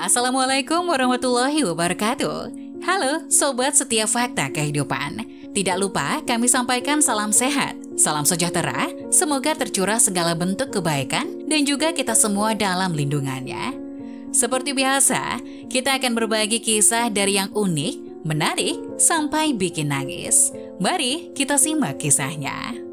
Assalamualaikum warahmatullahi wabarakatuh. Halo Sobat Setiap Fakta Kehidupan. Tidak lupa kami sampaikan salam sehat, salam sejahtera, semoga tercurah segala bentuk kebaikan dan juga kita semua dalam lindungannya. Seperti biasa, kita akan berbagi kisah dari yang unik, menarik, sampai bikin nangis. Mari kita simak kisahnya.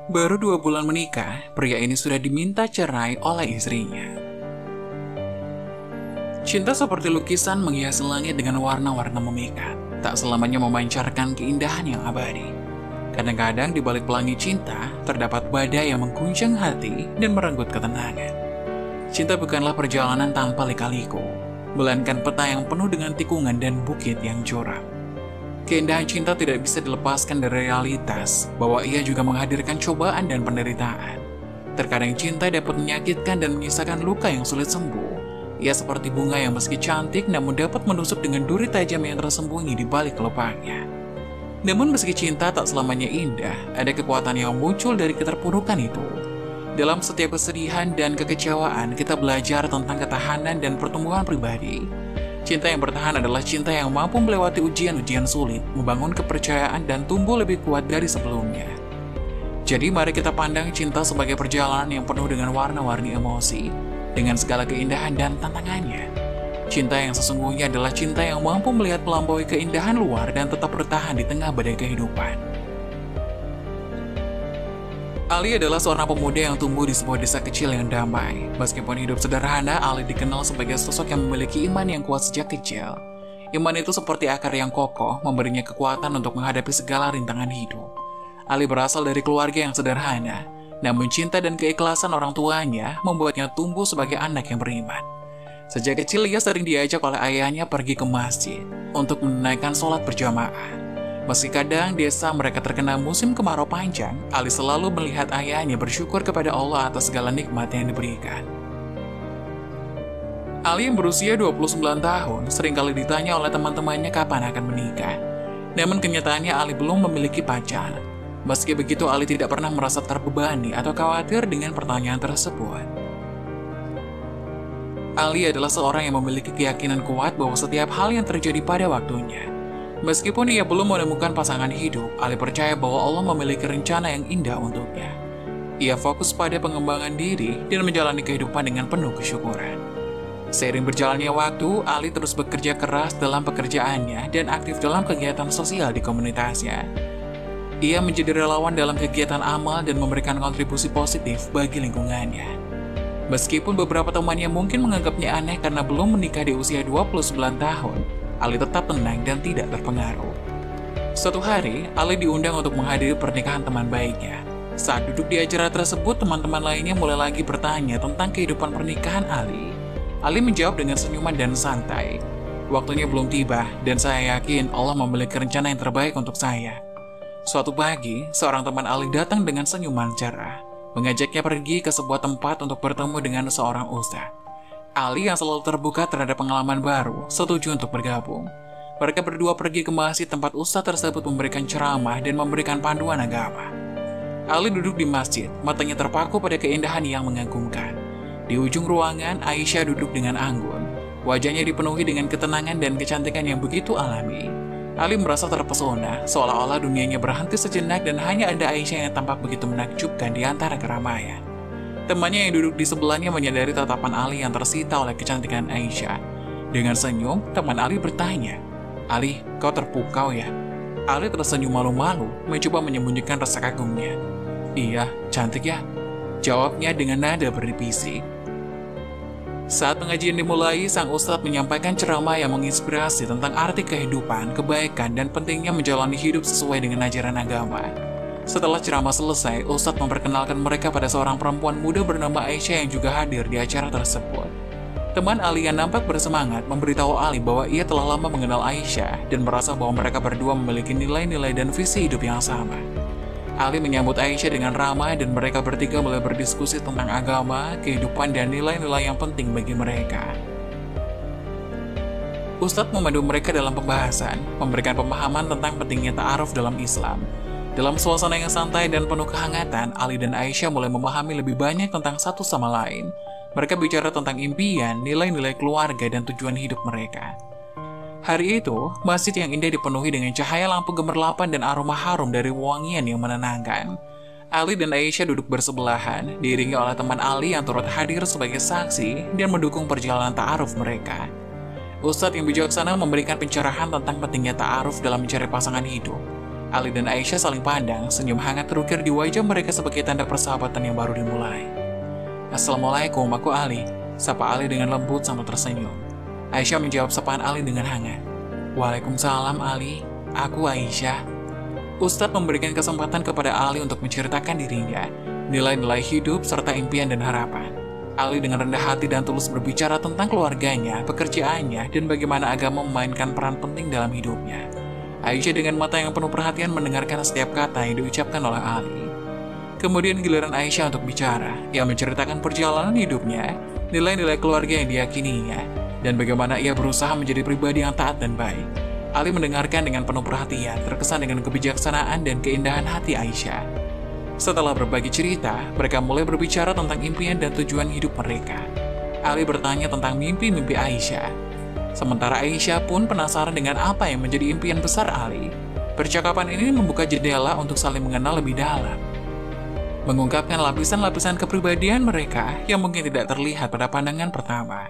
Baru 2 bulan menikah, pria ini sudah diminta cerai oleh istrinya. Cinta seperti lukisan menghiasi langit dengan warna-warna memikat, tak selamanya memancarkan keindahan yang abadi. Kadang-kadang di balik pelangi cinta, terdapat badai yang mengguncang hati dan merenggut ketenangan. Cinta bukanlah perjalanan tanpa lika-liku, melainkan peta yang penuh dengan tikungan dan bukit yang curam. Keindahan cinta tidak bisa dilepaskan dari realitas bahwa ia juga menghadirkan cobaan dan penderitaan. Terkadang cinta dapat menyakitkan dan menyisakan luka yang sulit sembuh. Ia seperti bunga yang meski cantik namun dapat menusuk dengan duri tajam yang tersembunyi di balik kelopak-nya. Namun meski cinta tak selamanya indah, ada kekuatan yang muncul dari keterpurukan itu. Dalam setiap kesedihan dan kekecewaan, kita belajar tentang ketahanan dan pertumbuhan pribadi. Cinta yang bertahan adalah cinta yang mampu melewati ujian-ujian sulit, membangun kepercayaan dan tumbuh lebih kuat dari sebelumnya. Jadi mari kita pandang cinta sebagai perjalanan yang penuh dengan warna-warni emosi, dengan segala keindahan dan tantangannya. Cinta yang sesungguhnya adalah cinta yang mampu melihat melampaui keindahan luar dan tetap bertahan di tengah badai kehidupan. Ali adalah seorang pemuda yang tumbuh di sebuah desa kecil yang damai. Meskipun hidup sederhana, Ali dikenal sebagai sosok yang memiliki iman yang kuat sejak kecil. Iman itu seperti akar yang kokoh, memberinya kekuatan untuk menghadapi segala rintangan hidup. Ali berasal dari keluarga yang sederhana, namun cinta dan keikhlasan orang tuanya membuatnya tumbuh sebagai anak yang beriman. Sejak kecil ia sering diajak oleh ayahnya pergi ke masjid untuk menunaikan sholat berjamaah. Meski kadang desa mereka terkena musim kemarau panjang, Ali selalu melihat ayahnya bersyukur kepada Allah atas segala nikmat yang diberikan. Ali yang berusia 29 tahun seringkali ditanya oleh teman-temannya kapan akan menikah. Namun kenyataannya Ali belum memiliki pacar. Meski begitu, Ali tidak pernah merasa terbebani atau khawatir dengan pertanyaan tersebut. Ali adalah seorang yang memiliki keyakinan kuat bahwa setiap hal yang terjadi pada waktunya. Meskipun ia belum menemukan pasangan hidup, Ali percaya bahwa Allah memiliki rencana yang indah untuknya. Ia fokus pada pengembangan diri dan menjalani kehidupan dengan penuh kesyukuran. Seiring berjalannya waktu, Ali terus bekerja keras dalam pekerjaannya dan aktif dalam kegiatan sosial di komunitasnya. Ia menjadi relawan dalam kegiatan amal dan memberikan kontribusi positif bagi lingkungannya. Meskipun beberapa temannya mungkin menganggapnya aneh karena belum menikah di usia 29 tahun, Ali tetap tenang dan tidak terpengaruh. Suatu hari, Ali diundang untuk menghadiri pernikahan teman baiknya. Saat duduk di acara tersebut, teman-teman lainnya mulai lagi bertanya tentang kehidupan pernikahan Ali. Ali menjawab dengan senyuman dan santai. Waktunya belum tiba, dan saya yakin Allah memiliki rencana yang terbaik untuk saya. Suatu pagi, seorang teman Ali datang dengan senyuman cerah, mengajaknya pergi ke sebuah tempat untuk bertemu dengan seorang ustaz. Ali yang selalu terbuka terhadap pengalaman baru, setuju untuk bergabung. Mereka berdua pergi ke masjid tempat ustadz tersebut memberikan ceramah dan memberikan panduan agama. Ali duduk di masjid, matanya terpaku pada keindahan yang mengagumkan. Di ujung ruangan, Aisyah duduk dengan anggun. Wajahnya dipenuhi dengan ketenangan dan kecantikan yang begitu alami. Ali merasa terpesona, seolah-olah dunianya berhenti sejenak dan hanya ada Aisyah yang tampak begitu menakjubkan di antara keramaian. Temannya yang duduk di sebelahnya menyadari tatapan Ali yang tersita oleh kecantikan Aisyah. Dengan senyum, teman Ali bertanya, "Ali, kau terpukau ya?" Ali tersenyum malu-malu, mencoba menyembunyikan rasa kagumnya. "Iya, cantik ya?" jawabnya dengan nada berdipisi. Saat pengajian dimulai, sang ustadz menyampaikan ceramah yang menginspirasi tentang arti kehidupan, kebaikan, dan pentingnya menjalani hidup sesuai dengan ajaran agama. Setelah ceramah selesai, ustadz memperkenalkan mereka pada seorang perempuan muda bernama Aisyah yang juga hadir di acara tersebut. Teman Ali yang nampak bersemangat memberitahu Ali bahwa ia telah lama mengenal Aisyah dan merasa bahwa mereka berdua memiliki nilai-nilai dan visi hidup yang sama. Ali menyambut Aisyah dengan ramah dan mereka bertiga mulai berdiskusi tentang agama, kehidupan, dan nilai-nilai yang penting bagi mereka. Ustadz memandu mereka dalam pembahasan, memberikan pemahaman tentang pentingnya ta'aruf dalam Islam. Dalam suasana yang santai dan penuh kehangatan, Ali dan Aisyah mulai memahami lebih banyak tentang satu sama lain. Mereka bicara tentang impian, nilai-nilai keluarga, dan tujuan hidup mereka. Hari itu, masjid yang indah dipenuhi dengan cahaya lampu gemerlapan dan aroma harum dari wangian yang menenangkan. Ali dan Aisyah duduk bersebelahan, diiringi oleh teman Ali yang turut hadir sebagai saksi dan mendukung perjalanan ta'aruf mereka. Ustadz yang bijaksana memberikan pencerahan tentang pentingnya ta'aruf dalam mencari pasangan hidup. Ali dan Aisyah saling pandang, senyum hangat terukir di wajah mereka sebagai tanda persahabatan yang baru dimulai. "Assalamualaikum, aku Ali," sapa Ali dengan lembut sambil tersenyum. Aisyah menjawab sapaan Ali dengan hangat. "Waalaikumsalam Ali, aku Aisyah." Ustadz memberikan kesempatan kepada Ali untuk menceritakan dirinya, nilai-nilai hidup serta impian dan harapan. Ali dengan rendah hati dan tulus berbicara tentang keluarganya, pekerjaannya, dan bagaimana agama memainkan peran penting dalam hidupnya. Aisyah dengan mata yang penuh perhatian mendengarkan setiap kata yang diucapkan oleh Ali. Kemudian giliran Aisyah untuk bicara, ia menceritakan perjalanan hidupnya, nilai-nilai keluarga yang diyakininya, dan bagaimana ia berusaha menjadi pribadi yang taat dan baik. Ali mendengarkan dengan penuh perhatian, terkesan dengan kebijaksanaan dan keindahan hati Aisyah. Setelah berbagi cerita, mereka mulai berbicara tentang impian dan tujuan hidup mereka. Ali bertanya tentang mimpi-mimpi Aisyah. Sementara Aisyah pun penasaran dengan apa yang menjadi impian besar Ali. Percakapan ini membuka jendela untuk saling mengenal lebih dalam, mengungkapkan lapisan-lapisan kepribadian mereka yang mungkin tidak terlihat pada pandangan pertama.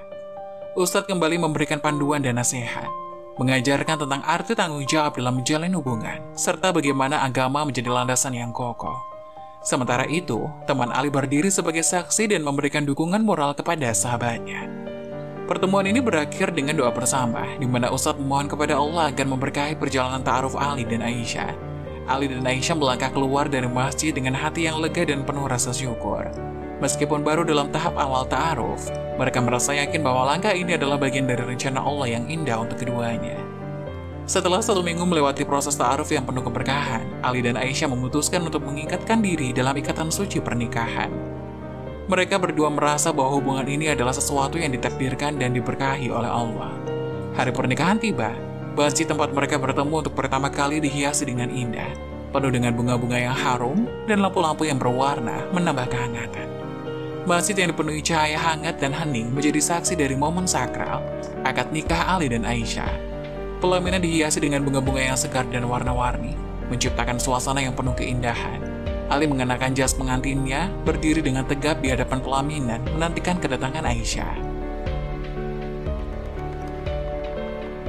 Ustadz kembali memberikan panduan dan nasihat, mengajarkan tentang arti tanggung jawab dalam menjalin hubungan, serta bagaimana agama menjadi landasan yang kokoh. Sementara itu, teman Ali berdiri sebagai saksi dan memberikan dukungan moral kepada sahabatnya. Pertemuan ini berakhir dengan doa bersama, di mana Ustadz memohon kepada Allah agar memberkahi perjalanan ta'aruf Ali dan Aisyah. Ali dan Aisyah melangkah keluar dari masjid dengan hati yang lega dan penuh rasa syukur. Meskipun baru dalam tahap awal ta'aruf, mereka merasa yakin bahwa langkah ini adalah bagian dari rencana Allah yang indah untuk keduanya. Setelah 1 minggu melewati proses ta'aruf yang penuh keberkahan, Ali dan Aisyah memutuskan untuk mengikatkan diri dalam ikatan suci pernikahan. Mereka berdua merasa bahwa hubungan ini adalah sesuatu yang ditakdirkan dan diberkahi oleh Allah. Hari pernikahan tiba, masjid tempat mereka bertemu untuk pertama kali dihiasi dengan indah, penuh dengan bunga-bunga yang harum dan lampu-lampu yang berwarna menambah kehangatan. Masjid yang dipenuhi cahaya hangat dan hening menjadi saksi dari momen sakral, akad nikah Ali dan Aisyah. Pelaminan dihiasi dengan bunga-bunga yang segar dan warna-warni, menciptakan suasana yang penuh keindahan. Ali mengenakan jas pengantinnya, berdiri dengan tegap di hadapan pelaminan, menantikan kedatangan Aisyah.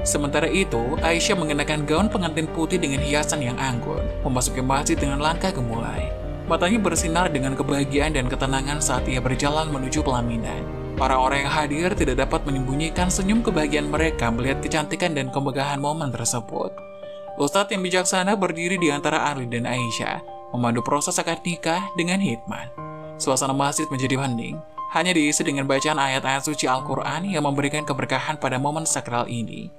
Sementara itu, Aisyah mengenakan gaun pengantin putih dengan hiasan yang anggun, memasuki masjid dengan langkah gemulai. Matanya bersinar dengan kebahagiaan dan ketenangan saat ia berjalan menuju pelaminan. Para orang yang hadir tidak dapat menyembunyikan senyum kebahagiaan mereka melihat kecantikan dan kemegahan momen tersebut. Ustadz yang bijaksana berdiri di antara Ali dan Aisyah, memandu proses akad nikah dengan hikmat. Suasana masjid menjadi hening, hanya diisi dengan bacaan ayat-ayat suci Al-Quran yang memberikan keberkahan pada momen sakral ini.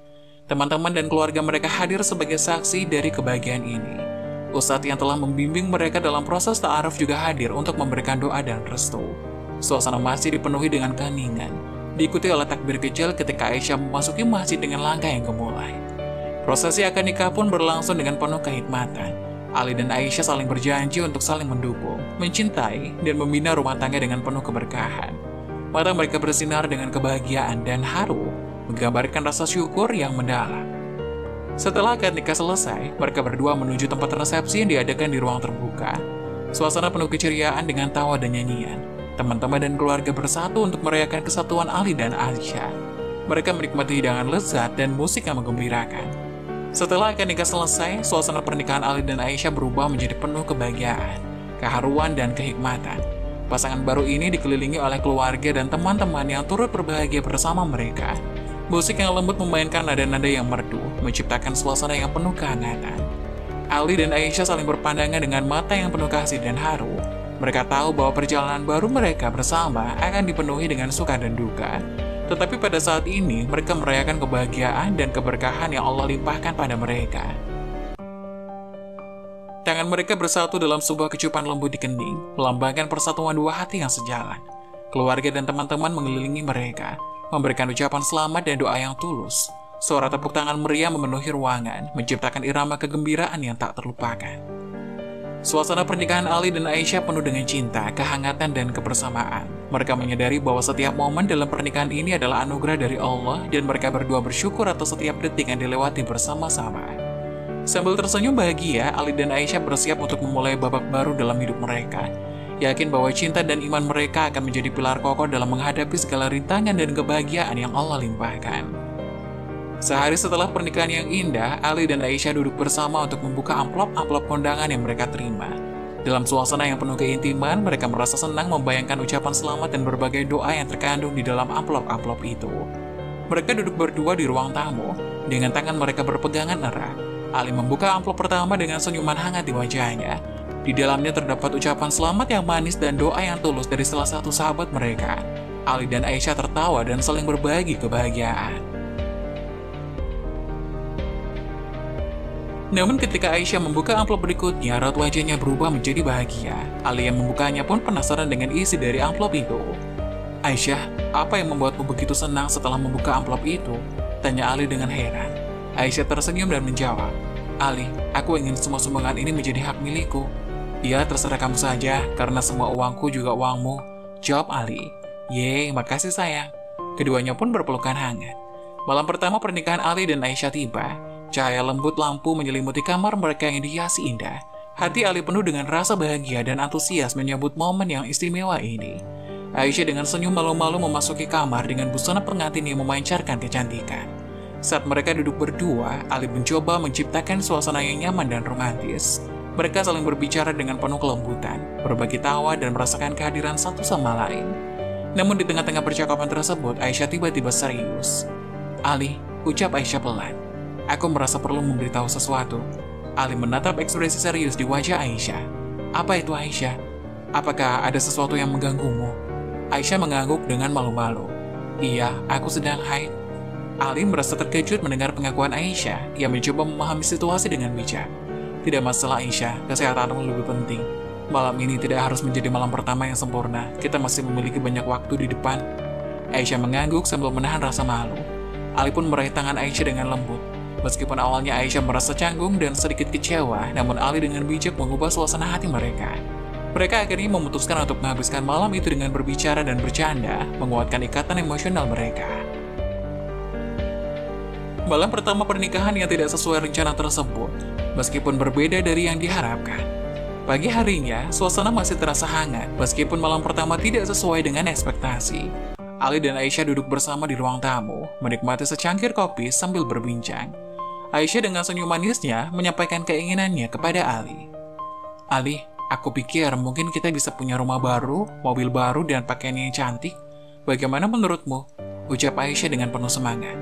Teman-teman dan keluarga mereka hadir sebagai saksi dari kebahagiaan ini. Ustadz yang telah membimbing mereka dalam proses ta'aruf juga hadir untuk memberikan doa dan restu. Suasana masjid dipenuhi dengan keheningan, diikuti oleh takbir kecil ketika Aisyah memasuki masjid dengan langkah yang gemulai. Prosesi akad nikah pun berlangsung dengan penuh kehikmatan. Ali dan Aisyah saling berjanji untuk saling mendukung, mencintai, dan membina rumah tangga dengan penuh keberkahan. Mata mereka bersinar dengan kebahagiaan dan haru, menggambarkan rasa syukur yang mendalam. Setelah akad nikah selesai, mereka berdua menuju tempat resepsi yang diadakan di ruang terbuka. Suasana penuh keceriaan dengan tawa dan nyanyian. Teman-teman dan keluarga bersatu untuk merayakan kesatuan Ali dan Aisyah. Mereka menikmati hidangan lezat dan musik yang menggembirakan. Setelah akad nikah selesai, suasana pernikahan Ali dan Aisyah berubah menjadi penuh kebahagiaan, keharuan, dan kehikmatan. Pasangan baru ini dikelilingi oleh keluarga dan teman-teman yang turut berbahagia bersama mereka. Musik yang lembut memainkan nada-nada yang merdu, menciptakan suasana yang penuh kehangatan. Ali dan Aisyah saling berpandangan dengan mata yang penuh kasih dan haru. Mereka tahu bahwa perjalanan baru mereka bersama akan dipenuhi dengan suka dan duka. Tetapi pada saat ini, mereka merayakan kebahagiaan dan keberkahan yang Allah limpahkan pada mereka. Tangan mereka bersatu dalam sebuah kecupan lembut di kening, melambangkan persatuan dua hati yang sejalan. Keluarga dan teman-teman mengelilingi mereka, memberikan ucapan selamat dan doa yang tulus. Suara tepuk tangan meriah memenuhi ruangan, menciptakan irama kegembiraan yang tak terlupakan. Suasana pernikahan Ali dan Aisyah penuh dengan cinta, kehangatan, dan kebersamaan. Mereka menyadari bahwa setiap momen dalam pernikahan ini adalah anugerah dari Allah dan mereka berdua bersyukur atas setiap detik yang dilewati bersama-sama. Sambil tersenyum bahagia, Ali dan Aisyah bersiap untuk memulai babak baru dalam hidup mereka. Yakin bahwa cinta dan iman mereka akan menjadi pilar kokoh dalam menghadapi segala rintangan dan kebahagiaan yang Allah limpahkan. Sehari setelah pernikahan yang indah, Ali dan Aisyah duduk bersama untuk membuka amplop-amplop kondangan yang mereka terima. Dalam suasana yang penuh keintiman, mereka merasa senang membayangkan ucapan selamat dan berbagai doa yang terkandung di dalam amplop-amplop itu. Mereka duduk berdua di ruang tamu, dengan tangan mereka berpegangan erat. Ali membuka amplop pertama dengan senyuman hangat di wajahnya. Di dalamnya terdapat ucapan selamat yang manis dan doa yang tulus dari salah satu sahabat mereka. Ali dan Aisyah tertawa dan saling berbagi kebahagiaan. Namun ketika Aisyah membuka amplop berikutnya, raut wajahnya berubah menjadi bahagia. Ali yang membukanya pun penasaran dengan isi dari amplop itu. "Aisyah, apa yang membuatmu begitu senang setelah membuka amplop itu?" tanya Ali dengan heran. Aisyah tersenyum dan menjawab, "Ali, aku ingin semua sumbangan ini menjadi hak milikku." "Ya, terserah kamu saja, karena semua uangku juga uangmu," jawab Ali. "Yeay, makasih sayang." Keduanya pun berpelukan hangat. Malam pertama pernikahan Ali dan Aisyah tiba. Cahaya lembut lampu menyelimuti kamar mereka yang dihiasi indah. Hati Ali penuh dengan rasa bahagia dan antusias menyambut momen yang istimewa ini. Aisyah dengan senyum malu-malu memasuki kamar dengan busana pengantin yang memancarkan kecantikan. Saat mereka duduk berdua, Ali mencoba menciptakan suasana yang nyaman dan romantis. Mereka saling berbicara dengan penuh kelembutan, berbagi tawa dan merasakan kehadiran satu sama lain. Namun di tengah-tengah percakapan tersebut, Aisyah tiba-tiba serius. "Ali," ucap Aisyah pelan, "aku merasa perlu memberitahu sesuatu." Ali menatap ekspresi serius di wajah Aisyah. "Apa itu Aisyah? Apakah ada sesuatu yang mengganggumu?" Aisyah mengangguk dengan malu-malu. "Iya, aku sedang haid." Ali merasa terkejut mendengar pengakuan Aisyah. Ia mencoba memahami situasi dengan bijak. "Tidak masalah Aisyah, kesehatanmu lebih penting. Malam ini tidak harus menjadi malam pertama yang sempurna. Kita masih memiliki banyak waktu di depan." Aisyah mengangguk sambil menahan rasa malu. Ali pun meraih tangan Aisyah dengan lembut. Meskipun awalnya Aisyah merasa canggung dan sedikit kecewa, namun Ali dengan bijak mengubah suasana hati mereka. Mereka akhirnya memutuskan untuk menghabiskan malam itu dengan berbicara dan bercanda, menguatkan ikatan emosional mereka. Malam pertama pernikahan yang tidak sesuai rencana tersebut, meskipun berbeda dari yang diharapkan. Pagi harinya, suasana masih terasa hangat, meskipun malam pertama tidak sesuai dengan ekspektasi. Ali dan Aisyah duduk bersama di ruang tamu, menikmati secangkir kopi sambil berbincang. Aisyah dengan senyum manisnya menyampaikan keinginannya kepada Ali. "Ali, aku pikir mungkin kita bisa punya rumah baru, mobil baru, dan pakaian yang cantik. Bagaimana menurutmu?" ucap Aisyah dengan penuh semangat.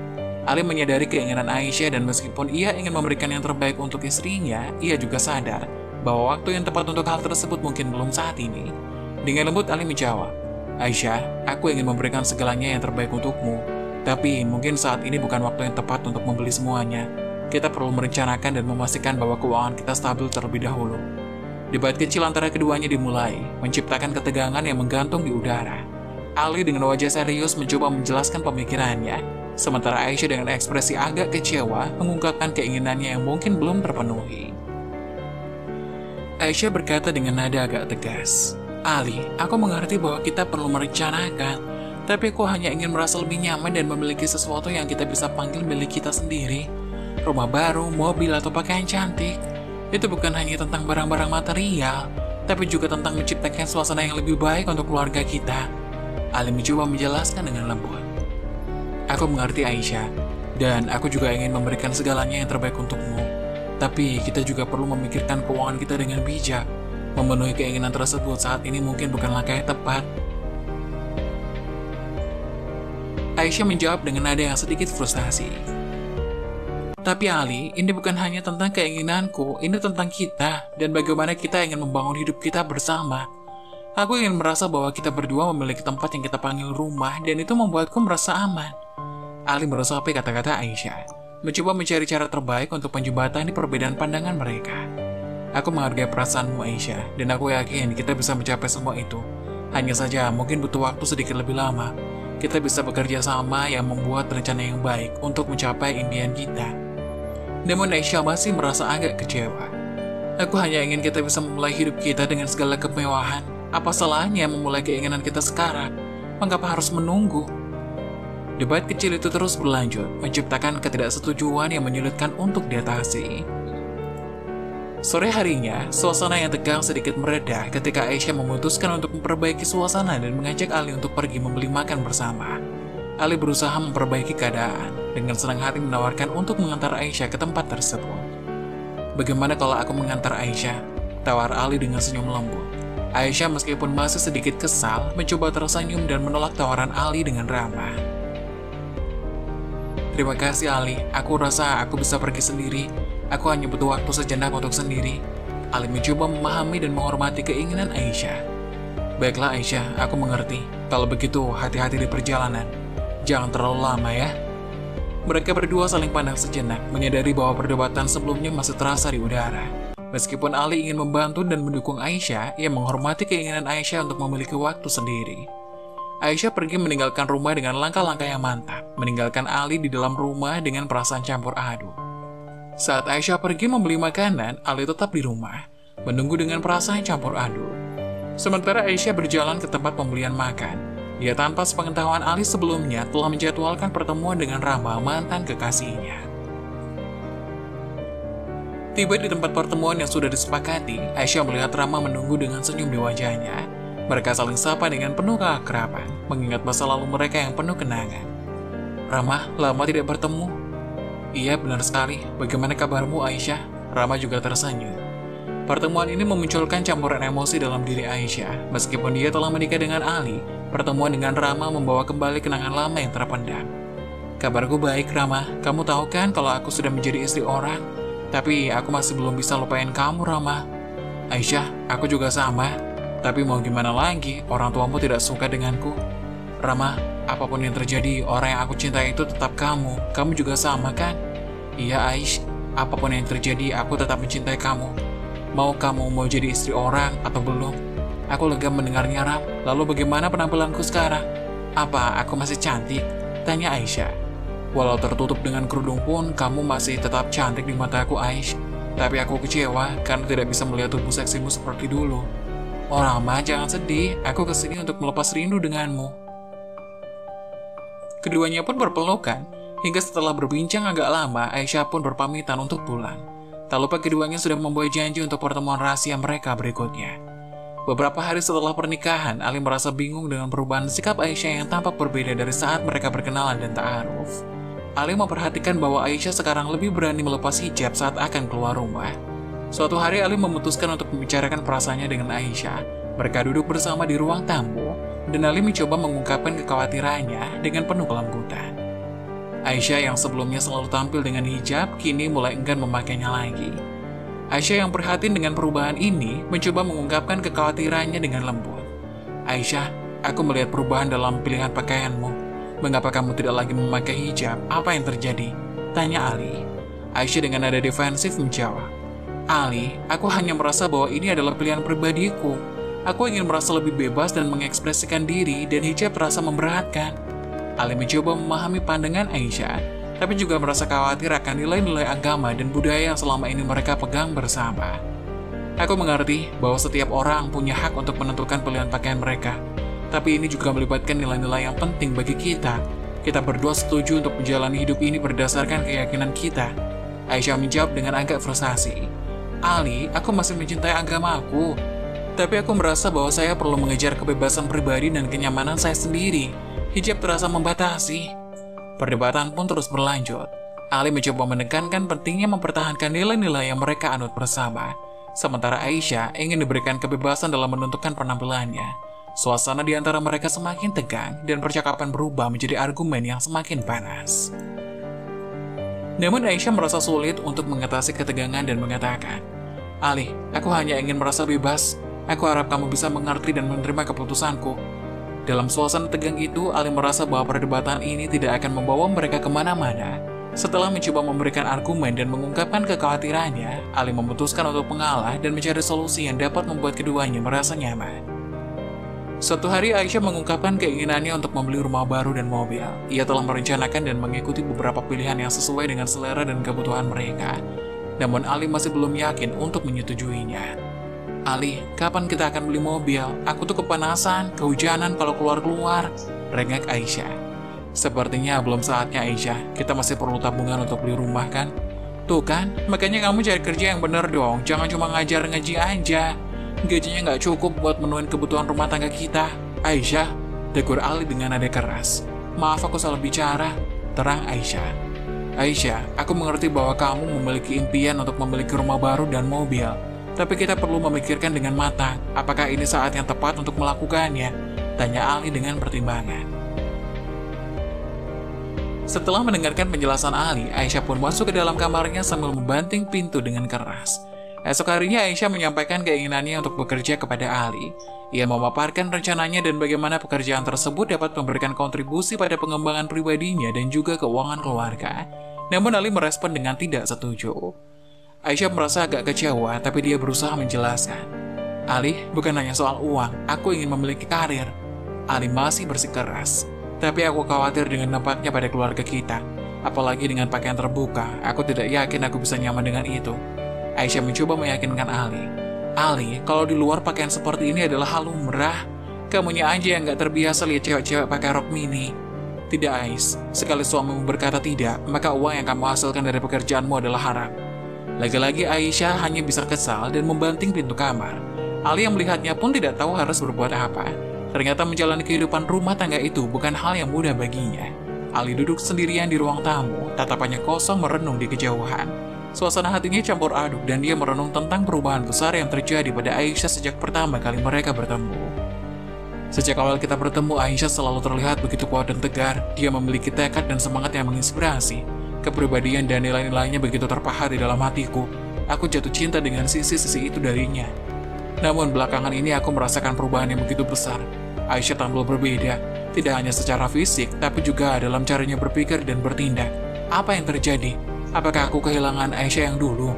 Ali menyadari keinginan Aisyah dan meskipun ia ingin memberikan yang terbaik untuk istrinya, ia juga sadar bahwa waktu yang tepat untuk hal tersebut mungkin belum saat ini. Dengan lembut Ali menjawab, "Aisyah, aku ingin memberikan segalanya yang terbaik untukmu. Tapi mungkin saat ini bukan waktu yang tepat untuk membeli semuanya. Kita perlu merencanakan dan memastikan bahwa keuangan kita stabil terlebih dahulu." Debat kecil antara keduanya dimulai, menciptakan ketegangan yang menggantung di udara. Ali dengan wajah serius mencoba menjelaskan pemikirannya, sementara Aisyah dengan ekspresi agak kecewa mengungkapkan keinginannya yang mungkin belum terpenuhi. Aisyah berkata dengan nada agak tegas, "Ali, aku mengerti bahwa kita perlu merencanakan, tapi aku hanya ingin merasa lebih nyaman dan memiliki sesuatu yang kita bisa panggil milik kita sendiri. Rumah baru, mobil, atau pakaian cantik. Itu bukan hanya tentang barang-barang material, tapi juga tentang menciptakan suasana yang lebih baik untuk keluarga kita." Ali mencoba menjelaskan dengan lembut. "Aku mengerti Aisyah, dan aku juga ingin memberikan segalanya yang terbaik untukmu. Tapi kita juga perlu memikirkan keuangan kita dengan bijak. Memenuhi keinginan tersebut saat ini mungkin bukan langkah yang tepat." Aisyah menjawab dengan nada yang sedikit frustasi. "Tapi Ali, ini bukan hanya tentang keinginanku, ini tentang kita, dan bagaimana kita ingin membangun hidup kita bersama. Aku ingin merasa bahwa kita berdua memiliki tempat yang kita panggil rumah, dan itu membuatku merasa aman." Ali meresapi kata-kata Aisyah, mencoba mencari cara terbaik untuk menjembatani perbedaan pandangan mereka. Aku menghargai perasaanmu Aisyah, dan aku yakin kita bisa mencapai semua itu. Hanya saja mungkin butuh waktu sedikit lebih lama. Kita bisa bekerja sama yang membuat rencana yang baik untuk mencapai impian kita. Namun Aisyah masih merasa agak kecewa. Aku hanya ingin kita bisa memulai hidup kita dengan segala kemewahan. Apa salahnya memulai keinginan kita sekarang? Mengapa harus menunggu? Debat kecil itu terus berlanjut, menciptakan ketidaksetujuan yang menyulitkan untuk diatasi. Sore harinya, suasana yang tegang sedikit mereda ketika Aisyah memutuskan untuk memperbaiki suasana dan mengajak Ali untuk pergi membeli makan bersama. Ali berusaha memperbaiki keadaan, dengan senang hati menawarkan untuk mengantar Aisyah ke tempat tersebut. Bagaimana kalau aku mengantar Aisyah? Tawar Ali dengan senyum lembut. Aisyah meskipun masih sedikit kesal, mencoba tersenyum dan menolak tawaran Ali dengan ramah. Terima kasih Ali, aku rasa aku bisa pergi sendiri. Aku hanya butuh waktu sejenak untuk sendiri. Ali mencoba memahami dan menghormati keinginan Aisyah. Baiklah Aisyah, aku mengerti. Kalau begitu, hati-hati di perjalanan. Jangan terlalu lama ya. Mereka berdua saling pandang sejenak, menyadari bahwa perdebatan sebelumnya masih terasa di udara. Meskipun Ali ingin membantu dan mendukung Aisyah, ia menghormati keinginan Aisyah untuk memiliki waktu sendiri. Aisyah pergi meninggalkan rumah dengan langkah-langkah yang mantap, meninggalkan Ali di dalam rumah dengan perasaan campur aduk. Saat Aisyah pergi membeli makanan, Ali tetap di rumah, menunggu dengan perasaan campur aduk. Sementara Aisyah berjalan ke tempat pembelian makan, dia tanpa sepengetahuan Ali sebelumnya telah menjadwalkan pertemuan dengan Rama, mantan kekasihnya. Tiba di tempat pertemuan yang sudah disepakati, Aisyah melihat Rama menunggu dengan senyum di wajahnya. Mereka saling sapa dengan penuh keakraban, mengingat masa lalu mereka yang penuh kenangan. Rama, lama tidak bertemu. Iya, benar sekali. Bagaimana kabarmu, Aisyah? Rama juga tersenyum. Pertemuan ini memunculkan campuran emosi dalam diri Aisyah. Meskipun dia telah menikah dengan Ali, pertemuan dengan Rama membawa kembali kenangan lama yang terpendam. Kabarku baik, Rama. Kamu tahu kan kalau aku sudah menjadi istri orang? Tapi aku masih belum bisa lupain kamu, Rama. Aisyah, aku juga sama. Tapi mau gimana lagi, orang tuamu tidak suka denganku. Rama, apapun yang terjadi, orang yang aku cintai itu tetap kamu. Kamu juga sama kan? Iya Aish, apapun yang terjadi, aku tetap mencintai kamu. Mau kamu mau jadi istri orang atau belum? Aku lega mendengarnya, Ram. Lalu bagaimana penampilanku sekarang? Apa aku masih cantik? Tanya Aisyah. Walau tertutup dengan kerudung pun, kamu masih tetap cantik di mataku, Aish. Tapi aku kecewa karena tidak bisa melihat tubuh seksimu seperti dulu. Oh Rama, jangan sedih. Aku kesini untuk melepas rindu denganmu. Keduanya pun berpelukan, hingga setelah berbincang agak lama, Aisyah pun berpamitan untuk pulang. Tak lupa keduanya sudah membuat janji untuk pertemuan rahasia mereka berikutnya. Beberapa hari setelah pernikahan, Ali merasa bingung dengan perubahan sikap Aisyah yang tampak berbeda dari saat mereka berkenalan dan ta'aruf. Ali memperhatikan bahwa Aisyah sekarang lebih berani melepas hijab saat akan keluar rumah. Suatu hari Ali memutuskan untuk membicarakan perasaannya dengan Aisyah. Mereka duduk bersama di ruang tamu, dan Ali mencoba mengungkapkan kekhawatirannya dengan penuh kelembutan. Aisyah yang sebelumnya selalu tampil dengan hijab, kini mulai enggan memakainya lagi. Aisyah yang prihatin dengan perubahan ini, mencoba mengungkapkan kekhawatirannya dengan lembut. Aisyah, aku melihat perubahan dalam pilihan pakaianmu. Mengapa kamu tidak lagi memakai hijab? Apa yang terjadi? Tanya Ali. Aisyah dengan nada defensif menjawab. Ali, aku hanya merasa bahwa ini adalah pilihan pribadiku. Aku ingin merasa lebih bebas dan mengekspresikan diri, dan hijab terasa memberatkan. Ali mencoba memahami pandangan Aisyah, tapi juga merasa khawatir akan nilai-nilai agama dan budaya yang selama ini mereka pegang bersama. Aku mengerti bahwa setiap orang punya hak untuk menentukan pilihan pakaian mereka, tapi ini juga melibatkan nilai-nilai yang penting bagi kita. Kita berdua setuju untuk menjalani hidup ini berdasarkan keyakinan kita. Aisyah menjawab dengan agak frustasi. Ali, aku masih mencintai agamaku. Tapi aku merasa bahwa saya perlu mengejar kebebasan pribadi dan kenyamanan saya sendiri. Hijab terasa membatasi. Perdebatan pun terus berlanjut. Ali mencoba menekankan pentingnya mempertahankan nilai-nilai yang mereka anut bersama. Sementara Aisyah ingin diberikan kebebasan dalam menentukan penampilannya. Suasana di antara mereka semakin tegang dan percakapan berubah menjadi argumen yang semakin panas. Namun Aisyah merasa sulit untuk mengatasi ketegangan dan mengatakan, Ali, aku hanya ingin merasa bebas. Aku harap kamu bisa mengerti dan menerima keputusanku. Dalam suasana tegang itu, Ali merasa bahwa perdebatan ini tidak akan membawa mereka kemana-mana. Setelah mencoba memberikan argumen dan mengungkapkan kekhawatirannya, Ali memutuskan untuk mengalah dan mencari solusi yang dapat membuat keduanya merasa nyaman. Suatu hari Aisyah mengungkapkan keinginannya untuk membeli rumah baru dan mobil. Ia telah merencanakan dan mengikuti beberapa pilihan yang sesuai dengan selera dan kebutuhan mereka. Namun Ali masih belum yakin untuk menyetujuinya. "Ali, kapan kita akan beli mobil? Aku tuh kepanasan, kehujanan kalau keluar-keluar," rengek Aisyah. "Sepertinya belum saatnya Aisyah, kita masih perlu tabungan untuk beli rumah kan?" "Tuh kan, makanya kamu cari kerja yang bener dong, jangan cuma ngajar ngaji aja. Gajinya nggak cukup buat menuhin kebutuhan rumah tangga kita." "Aisyah," tegur Ali dengan nada keras. "Maaf aku salah bicara," terang Aisyah. "Aisyah, aku mengerti bahwa kamu memiliki impian untuk memiliki rumah baru dan mobil. Tapi kita perlu memikirkan dengan matang, apakah ini saat yang tepat untuk melakukannya?" tanya Ali dengan pertimbangan. Setelah mendengarkan penjelasan Ali, Aisyah pun masuk ke dalam kamarnya sambil membanting pintu dengan keras. Esok harinya Aisyah menyampaikan keinginannya untuk bekerja kepada Ali. Ia memaparkan rencananya dan bagaimana pekerjaan tersebut dapat memberikan kontribusi pada pengembangan pribadinya dan juga keuangan keluarga. Namun Ali merespon dengan tidak setuju. Aisyah merasa agak kecewa, tapi dia berusaha menjelaskan. "Ali, bukan hanya soal uang, aku ingin memiliki karir." Ali masih bersikeras. "Tapi aku khawatir dengan dampaknya pada keluarga kita. Apalagi dengan pakaian terbuka, aku tidak yakin aku bisa nyaman dengan itu." Aisyah mencoba meyakinkan Ali. "Ali, kalau di luar pakaian seperti ini adalah hal lumrah. Kamunya aja yang gak terbiasa lihat cewek-cewek pakai rok mini." "Tidak, Ais. Sekali suamimu berkata tidak, maka uang yang kamu hasilkan dari pekerjaanmu adalah haram." Lagi-lagi Aisyah hanya bisa kesal dan membanting pintu kamar. Ali yang melihatnya pun tidak tahu harus berbuat apa. Ternyata menjalani kehidupan rumah tangga itu bukan hal yang mudah baginya. Ali duduk sendirian di ruang tamu, tatapannya kosong merenung di kejauhan. Suasana hatinya campur aduk dan dia merenung tentang perubahan besar yang terjadi pada Aisyah sejak pertama kali mereka bertemu. Sejak awal kita bertemu, Aisyah selalu terlihat begitu kuat dan tegar. Dia memiliki tekad dan semangat yang menginspirasi. Kepribadian dan nilai-nilainya begitu terpahat di dalam hatiku. Aku jatuh cinta dengan sisi-sisi itu darinya. Namun belakangan ini aku merasakan perubahan yang begitu besar. Aisyah tampil berbeda, tidak hanya secara fisik, tapi juga dalam caranya berpikir dan bertindak. Apa yang terjadi? Apakah aku kehilangan Aisyah yang dulu?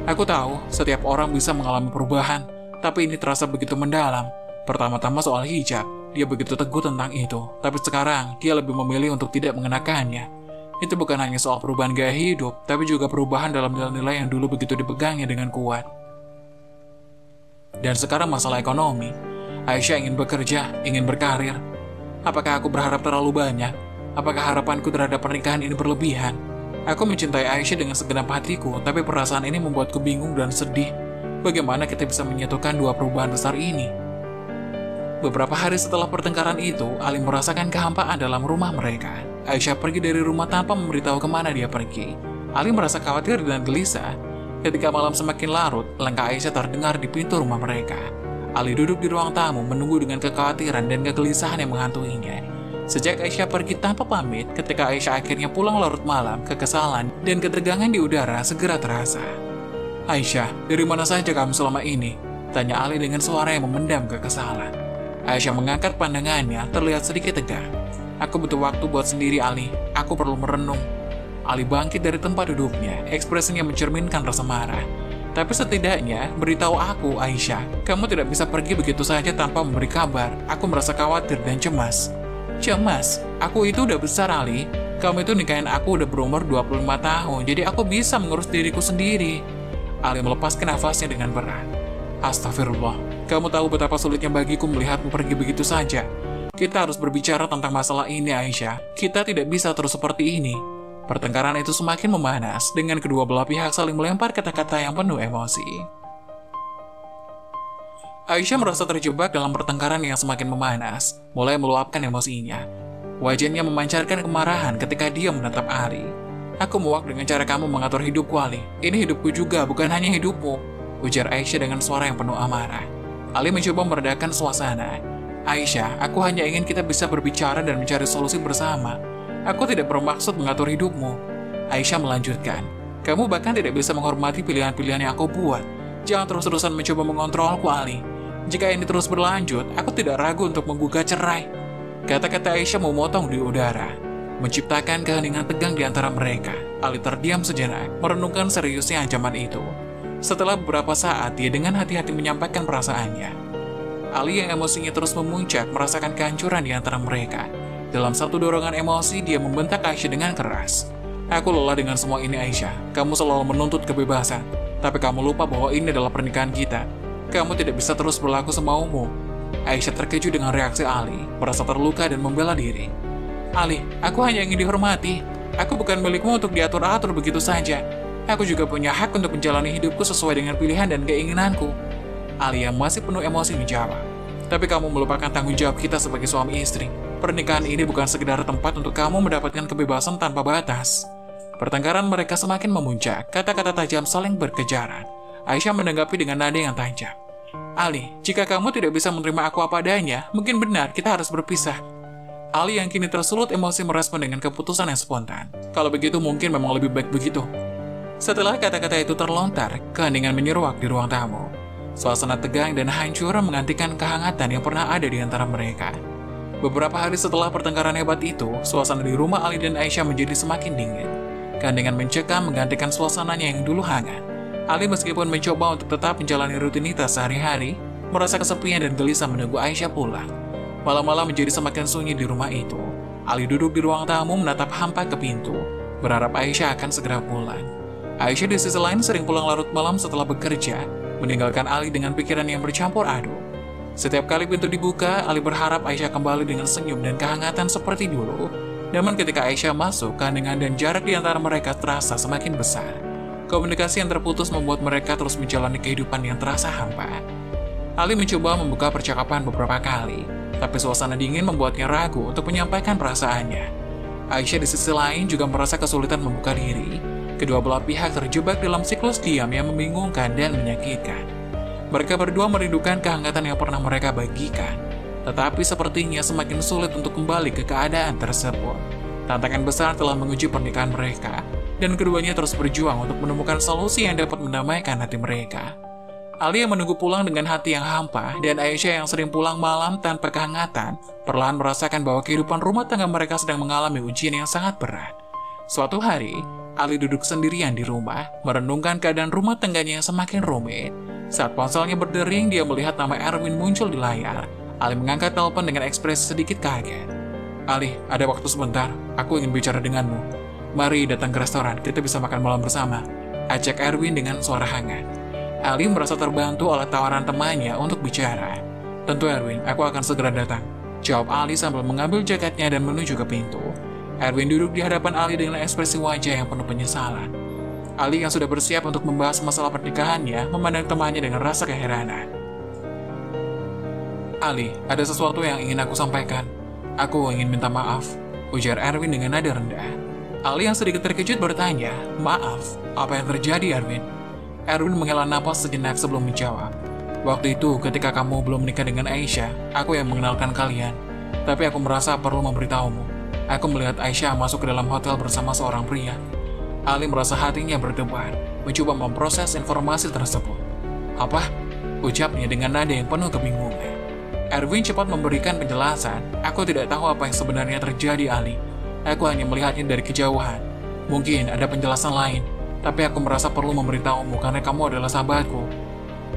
Aku tahu, setiap orang bisa mengalami perubahan, tapi ini terasa begitu mendalam. Pertama-tama soal hijab, dia begitu teguh tentang itu, tapi sekarang dia lebih memilih untuk tidak mengenakannya. Itu bukan hanya soal perubahan gaya hidup, tapi juga perubahan dalam nilai-nilai yang dulu begitu dipegangnya dengan kuat. Dan sekarang masalah ekonomi. Aisyah ingin bekerja, ingin berkarir. Apakah aku berharap terlalu banyak? Apakah harapanku terhadap pernikahan ini berlebihan? Aku mencintai Aisyah dengan segenap hatiku, tapi perasaan ini membuatku bingung dan sedih. Bagaimana kita bisa menyatukan dua perubahan besar ini? Beberapa hari setelah pertengkaran itu, Ali merasakan kehampaan dalam rumah mereka. Aisyah pergi dari rumah tanpa memberitahu kemana dia pergi. Ali merasa khawatir dan gelisah. Ketika malam semakin larut, langkah Aisyah terdengar di pintu rumah mereka. Ali duduk di ruang tamu menunggu dengan kekhawatiran dan kegelisahan yang menghantuinya. Sejak Aisyah pergi tanpa pamit, ketika Aisyah akhirnya pulang larut malam, kekesalan dan ketegangan di udara segera terasa. "Aisyah, dari mana saja kamu selama ini?" tanya Ali dengan suara yang memendam kekesalan. Aisyah mengangkat pandangannya, terlihat sedikit tegang. "Aku butuh waktu buat sendiri, Ali. Aku perlu merenung." Ali bangkit dari tempat duduknya, ekspresinya mencerminkan rasa marah. "Tapi setidaknya, beritahu aku, Aisyah, kamu tidak bisa pergi begitu saja tanpa memberi kabar. Aku merasa khawatir dan cemas." "Cemas? Aku itu udah besar, Ali. Kamu itu nikahin aku udah berumur 25 tahun, jadi aku bisa mengurus diriku sendiri." Ali melepaskan nafasnya dengan berat. "Astagfirullah, kamu tahu betapa sulitnya bagiku melihatmu pergi begitu saja. Kita harus berbicara tentang masalah ini, Aisyah. Kita tidak bisa terus seperti ini." Pertengkaran itu semakin memanas, dengan kedua belah pihak saling melempar kata-kata yang penuh emosi. Aisyah merasa terjebak dalam pertengkaran yang semakin memanas, mulai meluapkan emosinya. Wajahnya memancarkan kemarahan ketika dia menatap Ali. "Aku muak dengan cara kamu mengatur hidupku, Ali. Ini hidupku juga, bukan hanya hidupmu," ujar Aisyah dengan suara yang penuh amarah. Ali mencoba meredakan suasana. "Aisyah, aku hanya ingin kita bisa berbicara dan mencari solusi bersama. Aku tidak bermaksud mengatur hidupmu." Aisyah melanjutkan, "Kamu bahkan tidak bisa menghormati pilihan-pilihan yang aku buat. Jangan terus-terusan mencoba mengontrolku, Ali. Jika ini terus berlanjut, aku tidak ragu untuk menggugat cerai." Kata-kata Aisyah memotong di udara. menciptakan keheningan tegang di antara mereka. Ali terdiam sejenak, merenungkan seriusnya ancaman itu. Setelah beberapa saat, dia dengan hati-hati menyampaikan perasaannya. Ali yang emosinya terus memuncak, merasakan kehancuran di antara mereka. Dalam satu dorongan emosi, dia membentak Aisyah dengan keras. Aku lelah dengan semua ini, Aisyah. Kamu selalu menuntut kebebasan, tapi kamu lupa bahwa ini adalah pernikahan kita. Kamu tidak bisa terus berlaku semaumu. Aisyah terkejut dengan reaksi Ali, merasa terluka dan membela diri. Ali, aku hanya ingin dihormati. Aku bukan milikmu untuk diatur-atur begitu saja. Aku juga punya hak untuk menjalani hidupku sesuai dengan pilihan dan keinginanku. Ali yang masih penuh emosi menjawab. Tapi kamu melupakan tanggung jawab kita sebagai suami istri. Pernikahan ini bukan sekedar tempat untuk kamu mendapatkan kebebasan tanpa batas. Pertengkaran mereka semakin memuncak, kata-kata tajam saling berkejaran. Aisyah menanggapi dengan nada yang tajam. Ali, jika kamu tidak bisa menerima aku apa adanya, mungkin benar kita harus berpisah. Ali yang kini tersulut emosi merespon dengan keputusan yang spontan. Kalau begitu mungkin memang lebih baik begitu. Setelah kata-kata itu terlontar, keheningan menyeruak di ruang tamu. Suasana tegang dan hancur menggantikan kehangatan yang pernah ada di antara mereka. Beberapa hari setelah pertengkaran hebat itu, suasana di rumah Ali dan Aisyah menjadi semakin dingin. Keheningan mencekam menggantikan suasananya yang dulu hangat. Ali meskipun mencoba untuk tetap menjalani rutinitas sehari-hari, merasa kesepian dan gelisah menunggu Aisyah pulang. Malam-malam menjadi semakin sunyi di rumah itu. Ali duduk di ruang tamu menatap hampa ke pintu, berharap Aisyah akan segera pulang. Aisyah di sisi lain sering pulang larut malam setelah bekerja, meninggalkan Ali dengan pikiran yang bercampur aduk. Setiap kali pintu dibuka, Ali berharap Aisyah kembali dengan senyum dan kehangatan seperti dulu. Namun ketika Aisyah masuk, keheningan dan jarak di antara mereka terasa semakin besar. Komunikasi yang terputus membuat mereka terus menjalani kehidupan yang terasa hampa. Ali mencoba membuka percakapan beberapa kali, tapi suasana dingin membuatnya ragu untuk menyampaikan perasaannya. Aisyah di sisi lain juga merasa kesulitan membuka diri. Kedua belah pihak terjebak dalam siklus diam yang membingungkan dan menyakitkan. Mereka berdua merindukan kehangatan yang pernah mereka bagikan, tetapi sepertinya semakin sulit untuk kembali ke keadaan tersebut. Tantangan besar telah menguji pernikahan mereka, dan keduanya terus berjuang untuk menemukan solusi yang dapat mendamaikan hati mereka. Ali yang menunggu pulang dengan hati yang hampa, dan Aisyah yang sering pulang malam tanpa kehangatan, perlahan merasakan bahwa kehidupan rumah tangga mereka sedang mengalami ujian yang sangat berat. Suatu hari, Ali duduk sendirian di rumah, merenungkan keadaan rumah tangganya yang semakin rumit. Saat ponselnya berdering, dia melihat nama Erwin muncul di layar. Ali mengangkat telepon dengan ekspresi sedikit kaget. Ali, ada waktu sebentar, aku ingin bicara denganmu. Mari datang ke restoran, kita bisa makan malam bersama, ajak Erwin dengan suara hangat. Ali merasa terbantu oleh tawaran temannya untuk bicara. Tentu Erwin, aku akan segera datang, jawab Ali sambil mengambil jaketnya dan menuju ke pintu. Erwin duduk di hadapan Ali dengan ekspresi wajah yang penuh penyesalan. Ali yang sudah bersiap untuk membahas masalah pernikahannya, memandang temannya dengan rasa keheranan. Ali, ada sesuatu yang ingin aku sampaikan. Aku ingin minta maaf, ujar Erwin dengan nada rendah. Ali yang sedikit terkejut bertanya, maaf, apa yang terjadi Erwin? Erwin menghela napas sejenak sebelum menjawab. Waktu itu ketika kamu belum menikah dengan Aisyah, aku yang mengenalkan kalian. Tapi aku merasa perlu memberitahumu. Aku melihat Aisyah masuk ke dalam hotel bersama seorang pria. Ali merasa hatinya berdebar, mencoba memproses informasi tersebut. Apa? Ucapnya dengan nada yang penuh kebingungan. Erwin cepat memberikan penjelasan. Aku tidak tahu apa yang sebenarnya terjadi, Ali. Aku hanya melihatnya dari kejauhan. Mungkin ada penjelasan lain, tapi aku merasa perlu memberitahumu karena kamu adalah sahabatku.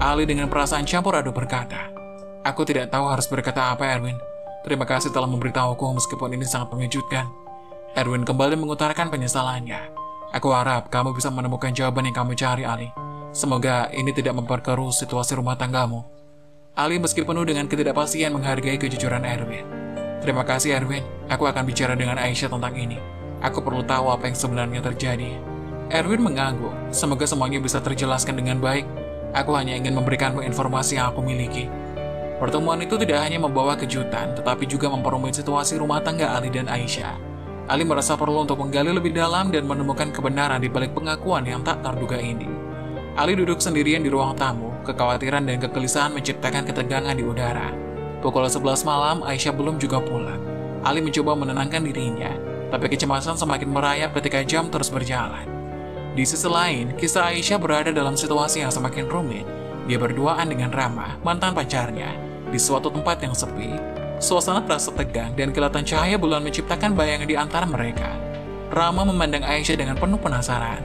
Ali dengan perasaan campur aduk berkata, aku tidak tahu harus berkata apa, Erwin. Terima kasih telah memberitahuku meskipun ini sangat mengejutkan. Erwin kembali mengutarakan penyesalannya. Aku harap kamu bisa menemukan jawaban yang kamu cari, Ali. Semoga ini tidak memperkeruh situasi rumah tanggamu. Ali meski penuh dengan ketidakpastian menghargai kejujuran Erwin. Terima kasih Erwin, aku akan bicara dengan Aisyah tentang ini. Aku perlu tahu apa yang sebenarnya terjadi. Erwin mengangguk, semoga semuanya bisa terjelaskan dengan baik. Aku hanya ingin memberikanmu informasi yang aku miliki. Pertemuan itu tidak hanya membawa kejutan, tetapi juga memperumit situasi rumah tangga Ali dan Aisyah. Ali merasa perlu untuk menggali lebih dalam dan menemukan kebenaran di balik pengakuan yang tak terduga ini. Ali duduk sendirian di ruang tamu, kekhawatiran dan kegelisahan menciptakan ketegangan di udara. Pukul 11 malam, Aisyah belum juga pulang. Ali mencoba menenangkan dirinya, tapi kecemasan semakin merayap ketika jam terus berjalan. Di sisi lain, kisah Aisyah berada dalam situasi yang semakin rumit. Dia berduaan dengan Rama, mantan pacarnya, di suatu tempat yang sepi. Suasana terasa tegang dan kilatan cahaya bulan menciptakan bayangan di antara mereka. Rama memandang Aisyah dengan penuh penasaran.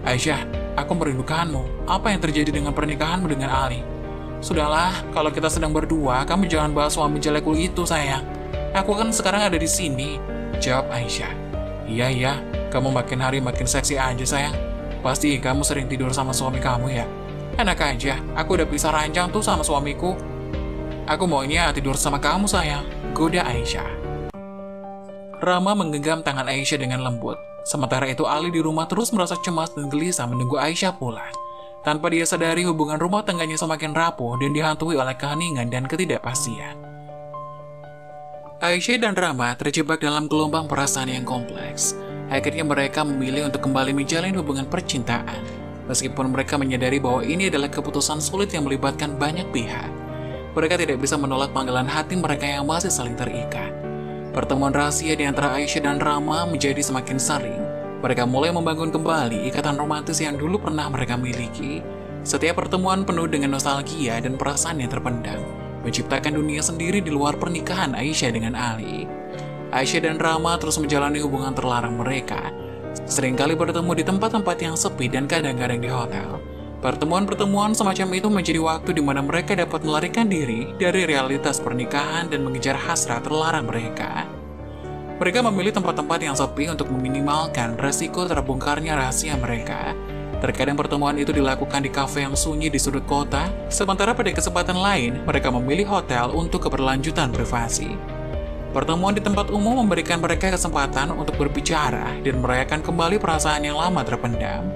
Aisyah, aku merindukanmu. Apa yang terjadi dengan pernikahanmu dengan Ali? Sudahlah, kalau kita sedang berdua, kamu jangan bahas suami jelekku itu, sayang. Aku kan sekarang ada di sini, jawab Aisyah. Iya, kamu makin hari makin seksi aja, sayang. Pasti kamu sering tidur sama suami kamu ya? Enak aja, aku udah bisa ranjang tuh sama suamiku. Aku maunya tidur sama kamu, sayang, goda Aisyah. Rama menggenggam tangan Aisyah dengan lembut. Sementara itu Ali di rumah terus merasa cemas dan gelisah menunggu Aisyah pulang. Tanpa dia sadari, hubungan rumah tangganya semakin rapuh dan dihantui oleh keheningan dan ketidakpastian. Aisyah dan Rama terjebak dalam gelombang perasaan yang kompleks. Akhirnya mereka memilih untuk kembali menjalin hubungan percintaan. Meskipun mereka menyadari bahwa ini adalah keputusan sulit yang melibatkan banyak pihak. Mereka tidak bisa menolak panggilan hati mereka yang masih saling terikat. Pertemuan rahasia di antara Aisyah dan Rama menjadi semakin sering. Mereka mulai membangun kembali ikatan romantis yang dulu pernah mereka miliki. Setiap pertemuan penuh dengan nostalgia dan perasaan yang terpendam, menciptakan dunia sendiri di luar pernikahan Aisyah dengan Ali. Aisyah dan Rama terus menjalani hubungan terlarang mereka. Seringkali bertemu di tempat-tempat yang sepi dan kadang-kadang di hotel. Pertemuan-pertemuan semacam itu menjadi waktu di mana mereka dapat melarikan diri dari realitas pernikahan dan mengejar hasrat terlarang mereka. Mereka memilih tempat-tempat yang sepi untuk meminimalkan resiko terbongkarnya rahasia mereka. Terkadang pertemuan itu dilakukan di kafe yang sunyi di sudut kota, sementara pada kesempatan lain mereka memilih hotel untuk keberlanjutan privasi. Pertemuan di tempat umum memberikan mereka kesempatan untuk berbicara dan merayakan kembali perasaan yang lama terpendam.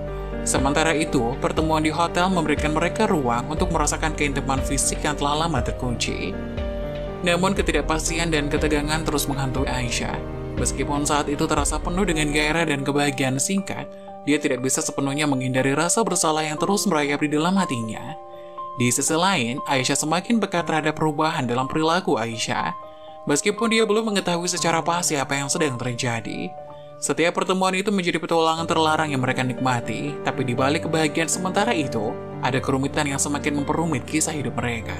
Sementara itu, pertemuan di hotel memberikan mereka ruang untuk merasakan keintiman fisik yang telah lama terkunci. Namun ketidakpastian dan ketegangan terus menghantui Aisyah. Meskipun saat itu terasa penuh dengan gairah dan kebahagiaan singkat, dia tidak bisa sepenuhnya menghindari rasa bersalah yang terus merayap di dalam hatinya. Di sisi lain, Aisyah semakin peka terhadap perubahan dalam perilaku Aisyah. Meskipun dia belum mengetahui secara pasti apa yang sedang terjadi. Setiap pertemuan itu menjadi petualangan terlarang yang mereka nikmati, tapi di balik kebahagiaan sementara itu, ada kerumitan yang semakin memperumit kisah hidup mereka.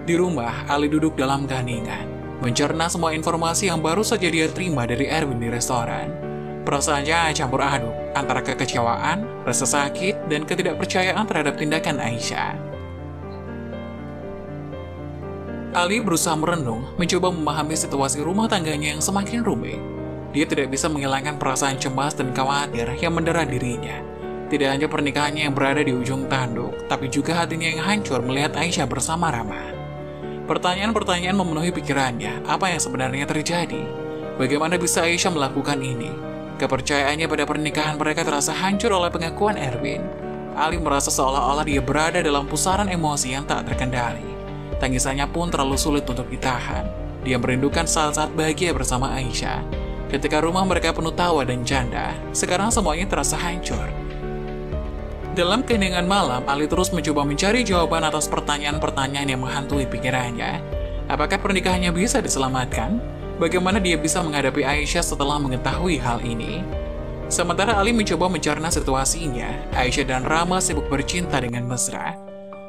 Di rumah, Ali duduk dalam keheningan, mencerna semua informasi yang baru saja dia terima dari Erwin di restoran. Perasaannya campur aduk antara kekecewaan, rasa sakit, dan ketidakpercayaan terhadap tindakan Aisyah. Ali berusaha merenung, mencoba memahami situasi rumah tangganya yang semakin rumit. Dia tidak bisa menghilangkan perasaan cemas dan khawatir yang mendera dirinya. Tidak hanya pernikahannya yang berada di ujung tanduk, tapi juga hatinya yang hancur melihat Aisyah bersama Rama. Pertanyaan-pertanyaan memenuhi pikirannya, apa yang sebenarnya terjadi? Bagaimana bisa Aisyah melakukan ini? Kepercayaannya pada pernikahan mereka terasa hancur oleh pengakuan Erwin. Ali merasa seolah-olah dia berada dalam pusaran emosi yang tak terkendali. Tangisannya pun terlalu sulit untuk ditahan. Dia merindukan saat-saat bahagia bersama Aisyah. Ketika rumah mereka penuh tawa dan canda, sekarang semuanya terasa hancur. Dalam keheningan malam, Ali terus mencoba mencari jawaban atas pertanyaan-pertanyaan yang menghantui pikirannya. Apakah pernikahannya bisa diselamatkan? Bagaimana dia bisa menghadapi Aisyah setelah mengetahui hal ini? Sementara Ali mencoba mencerna situasinya, Aisyah dan Rama sibuk bercinta dengan mesra.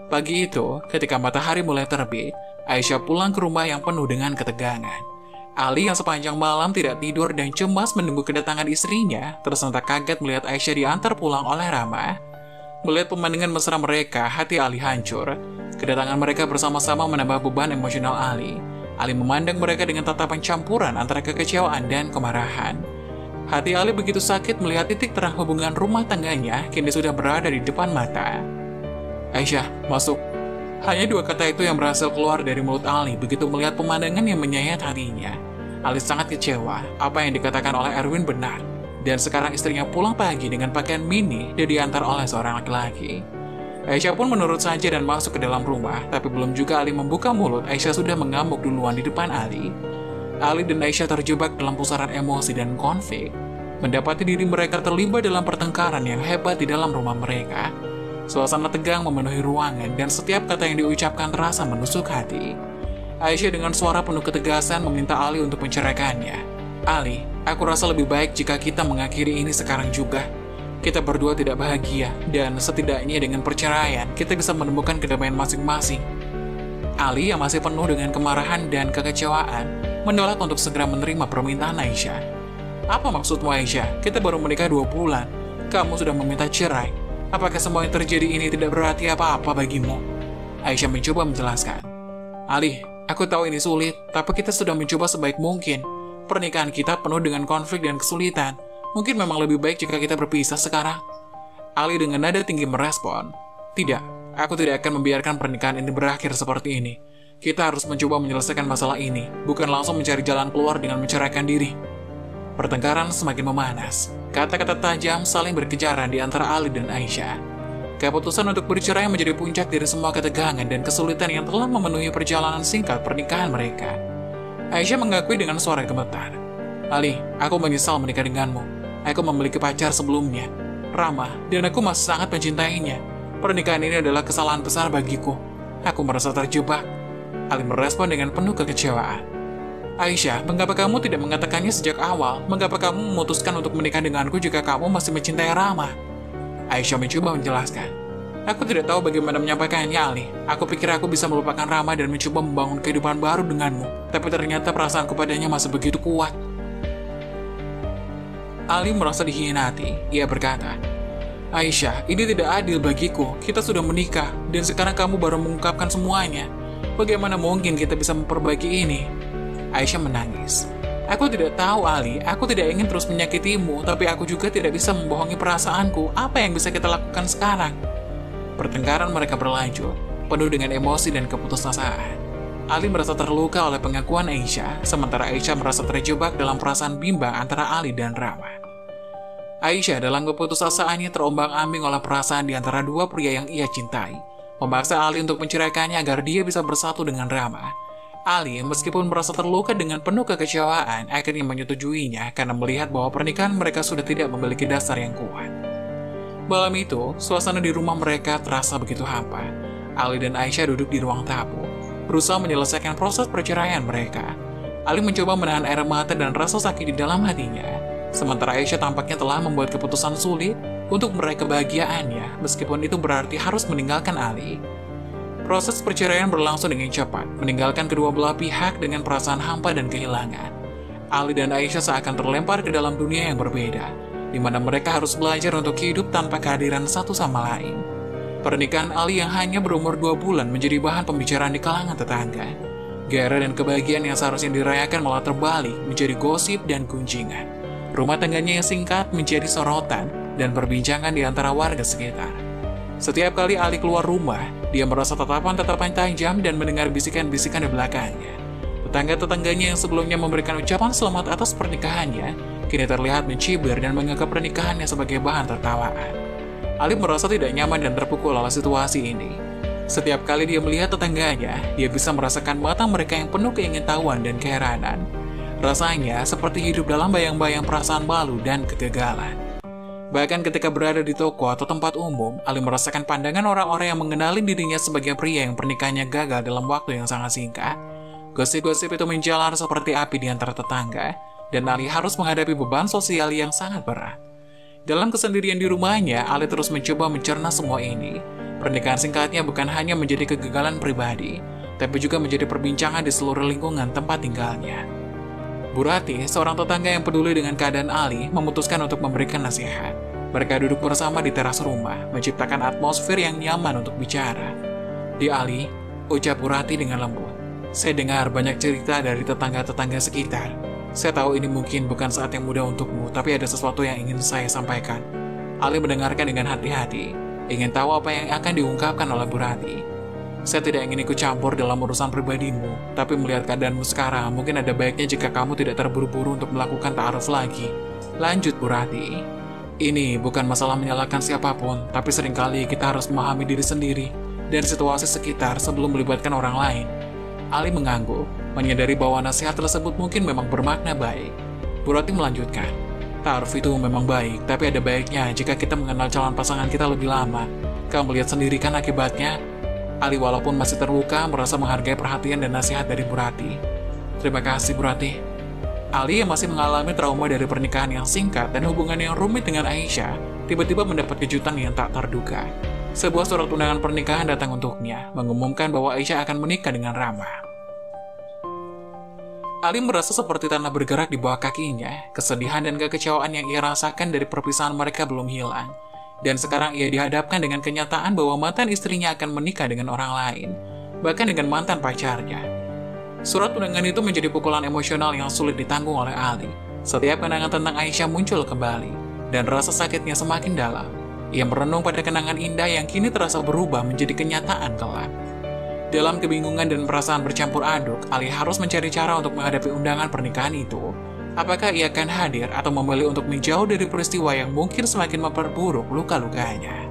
Pagi itu, ketika matahari mulai terbit, Aisyah pulang ke rumah yang penuh dengan ketegangan. Ali yang sepanjang malam tidak tidur dan cemas menunggu kedatangan istrinya, tersentak kaget melihat Aisyah diantar pulang oleh Rama. Melihat pemandangan mesra mereka, hati Ali hancur. Kedatangan mereka bersama-sama menambah beban emosional Ali. Ali memandang mereka dengan tatapan campuran antara kekecewaan dan kemarahan. Hati Ali begitu sakit melihat titik terang hubungan rumah tangganya kini sudah berada di depan mata. Aisyah, masuk. Hanya dua kata itu yang berhasil keluar dari mulut Ali begitu melihat pemandangan yang menyayat hatinya. Ali sangat kecewa, apa yang dikatakan oleh Erwin benar. Dan sekarang istrinya pulang pagi dengan pakaian mini dan diantar oleh seorang laki-laki. Aisyah pun menurut saja dan masuk ke dalam rumah, tapi belum juga Ali membuka mulut, Aisyah sudah mengamuk duluan di depan Ali. Ali dan Aisyah terjebak dalam pusaran emosi dan konflik. Mendapati diri mereka terlibat dalam pertengkaran yang hebat di dalam rumah mereka. Suasana tegang memenuhi ruangan dan setiap kata yang diucapkan terasa menusuk hati. Aisyah dengan suara penuh ketegasan meminta Ali untuk menceraikannya. Ali, aku rasa lebih baik jika kita mengakhiri ini sekarang juga. Kita berdua tidak bahagia, dan setidaknya dengan perceraian, kita bisa menemukan kedamaian masing-masing. Ali yang masih penuh dengan kemarahan dan kekecewaan menolak untuk segera menerima permintaan Aisyah. Apa maksudmu Aisyah? Kita baru menikah 2 bulan. Kamu sudah meminta cerai. Apakah semua yang terjadi ini tidak berarti apa-apa bagimu? Aisyah mencoba menjelaskan. Ali, aku tahu ini sulit, tapi kita sudah mencoba sebaik mungkin. Pernikahan kita penuh dengan konflik dan kesulitan. Mungkin memang lebih baik jika kita berpisah sekarang. Ali dengan nada tinggi merespon, "Tidak, aku tidak akan membiarkan pernikahan ini berakhir seperti ini. Kita harus mencoba menyelesaikan masalah ini, bukan langsung mencari jalan keluar dengan menceraikan diri." Pertengkaran semakin memanas. Kata-kata tajam saling berkejaran di antara Ali dan Aisyah. Keputusan untuk bercerai menjadi puncak dari semua ketegangan dan kesulitan yang telah memenuhi perjalanan singkat pernikahan mereka. Aisyah mengakui dengan suara gemetar, "Ali, aku menyesal menikah denganmu. Aku memiliki pacar sebelumnya, Rama, dan aku masih sangat mencintainya. Pernikahan ini adalah kesalahan besar bagiku. Aku merasa terjebak." Ali merespon dengan penuh kekecewaan. "Aisyah, mengapa kamu tidak mengatakannya sejak awal? Mengapa kamu memutuskan untuk menikah denganku jika kamu masih mencintai Rama?" Aisyah mencoba menjelaskan. "Aku tidak tahu bagaimana menyampaikannya, Ali. Aku pikir aku bisa melupakan Rama dan mencoba membangun kehidupan baru denganmu. Tapi ternyata perasaanku padanya masih begitu kuat." Ali merasa dikhianati. Ia berkata, "Aisyah, ini tidak adil bagiku. Kita sudah menikah, dan sekarang kamu baru mengungkapkan semuanya. Bagaimana mungkin kita bisa memperbaiki ini?" Aisyah menangis. "Aku tidak tahu, Ali. Aku tidak ingin terus menyakitimu, tapi aku juga tidak bisa membohongi perasaanku. Apa yang bisa kita lakukan sekarang?" Pertengkaran mereka berlanjut, penuh dengan emosi dan keputusasaan. Ali merasa terluka oleh pengakuan Aisyah, sementara Aisyah merasa terjebak dalam perasaan bimbang antara Ali dan Rama. Aisyah dalam keputusasaannya terombang-ambing oleh perasaan di antara dua pria yang ia cintai, memaksa Ali untuk menceraikannya agar dia bisa bersatu dengan Rama. Ali, meskipun merasa terluka dengan penuh kekecewaan, akhirnya menyetujuinya karena melihat bahwa pernikahan mereka sudah tidak memiliki dasar yang kuat. Malam itu, suasana di rumah mereka terasa begitu hampa. Ali dan Aisyah duduk di ruang tamu, berusaha menyelesaikan proses perceraian mereka. Ali mencoba menahan air mata dan rasa sakit di dalam hatinya, sementara Aisyah tampaknya telah membuat keputusan sulit untuk meraih kebahagiaannya, meskipun itu berarti harus meninggalkan Ali. Proses perceraian berlangsung dengan cepat, meninggalkan kedua belah pihak dengan perasaan hampa dan kehilangan. Ali dan Aisyah seakan terlempar ke dalam dunia yang berbeda, di mana mereka harus belajar untuk hidup tanpa kehadiran satu sama lain. Pernikahan Ali yang hanya berumur 2 bulan menjadi bahan pembicaraan di kalangan tetangga. Gairah dan kebahagiaan yang seharusnya dirayakan malah terbalik menjadi gosip dan gunjingan. Rumah tangganya yang singkat menjadi sorotan dan perbincangan di antara warga sekitar. Setiap kali Ali keluar rumah, dia merasa tatapan-tatapan tajam dan mendengar bisikan-bisikan di belakangnya. Tetangga-tetangganya yang sebelumnya memberikan ucapan selamat atas pernikahannya, kini terlihat mencibir dan menganggap pernikahannya sebagai bahan tertawaan. Ali merasa tidak nyaman dan terpukul oleh situasi ini. Setiap kali dia melihat tetangganya, dia bisa merasakan mata mereka yang penuh keingintahuan dan keheranan. Rasanya seperti hidup dalam bayang-bayang perasaan malu dan kegagalan. Bahkan ketika berada di toko atau tempat umum, Ali merasakan pandangan orang-orang yang mengenali dirinya sebagai pria yang pernikahannya gagal dalam waktu yang sangat singkat. Gosip-gosip itu menjalar seperti api di antara tetangga, dan Ali harus menghadapi beban sosial yang sangat berat. Dalam kesendirian di rumahnya, Ali terus mencoba mencerna semua ini. Pernikahan singkatnya bukan hanya menjadi kegagalan pribadi, tapi juga menjadi perbincangan di seluruh lingkungan tempat tinggalnya. Bu Rati, seorang tetangga yang peduli dengan keadaan Ali, memutuskan untuk memberikan nasihat. Mereka duduk bersama di teras rumah, menciptakan atmosfer yang nyaman untuk bicara. "Di Ali," ucap Bu Rati dengan lembut, "saya dengar banyak cerita dari tetangga-tetangga sekitar. Saya tahu ini mungkin bukan saat yang mudah untukmu, tapi ada sesuatu yang ingin saya sampaikan." Ali mendengarkan dengan hati-hati, ingin tahu apa yang akan diungkapkan oleh Bu Rati. "Saya tidak ingin ikut campur dalam urusan pribadimu, tapi melihat keadaanmu sekarang, mungkin ada baiknya jika kamu tidak terburu-buru untuk melakukan ta'aruf lagi." Lanjut Bu Rati, "Ini bukan masalah menyalahkan siapapun, tapi seringkali kita harus memahami diri sendiri dan situasi sekitar sebelum melibatkan orang lain." Ali mengangguk, menyadari bahwa nasihat tersebut mungkin memang bermakna baik. Bu Rati melanjutkan, "Ta'aruf itu memang baik, tapi ada baiknya jika kita mengenal calon pasangan kita lebih lama. Kamu lihat sendiri kan akibatnya." Ali walaupun masih terluka, merasa menghargai perhatian dan nasihat dari Bu Rati. "Terima kasih Bu Rati." Ali yang masih mengalami trauma dari pernikahan yang singkat dan hubungan yang rumit dengan Aisyah, tiba-tiba mendapat kejutan yang tak terduga. Sebuah surat undangan pernikahan datang untuknya, mengumumkan bahwa Aisyah akan menikah dengan Rama. Ali merasa seperti tanah bergerak di bawah kakinya. Kesedihan dan kekecewaan yang ia rasakan dari perpisahan mereka belum hilang. Dan sekarang ia dihadapkan dengan kenyataan bahwa mantan istrinya akan menikah dengan orang lain, bahkan dengan mantan pacarnya. Surat undangan itu menjadi pukulan emosional yang sulit ditanggung oleh Ali. Setiap kenangan tentang Aisyah muncul kembali, dan rasa sakitnya semakin dalam. Ia merenung pada kenangan indah yang kini terasa berubah menjadi kenyataan kelak. Dalam kebingungan dan perasaan bercampur aduk, Ali harus mencari cara untuk menghadapi undangan pernikahan itu. Apakah ia akan hadir atau memilih untuk menjauh dari peristiwa yang mungkin semakin memperburuk luka-lukanya?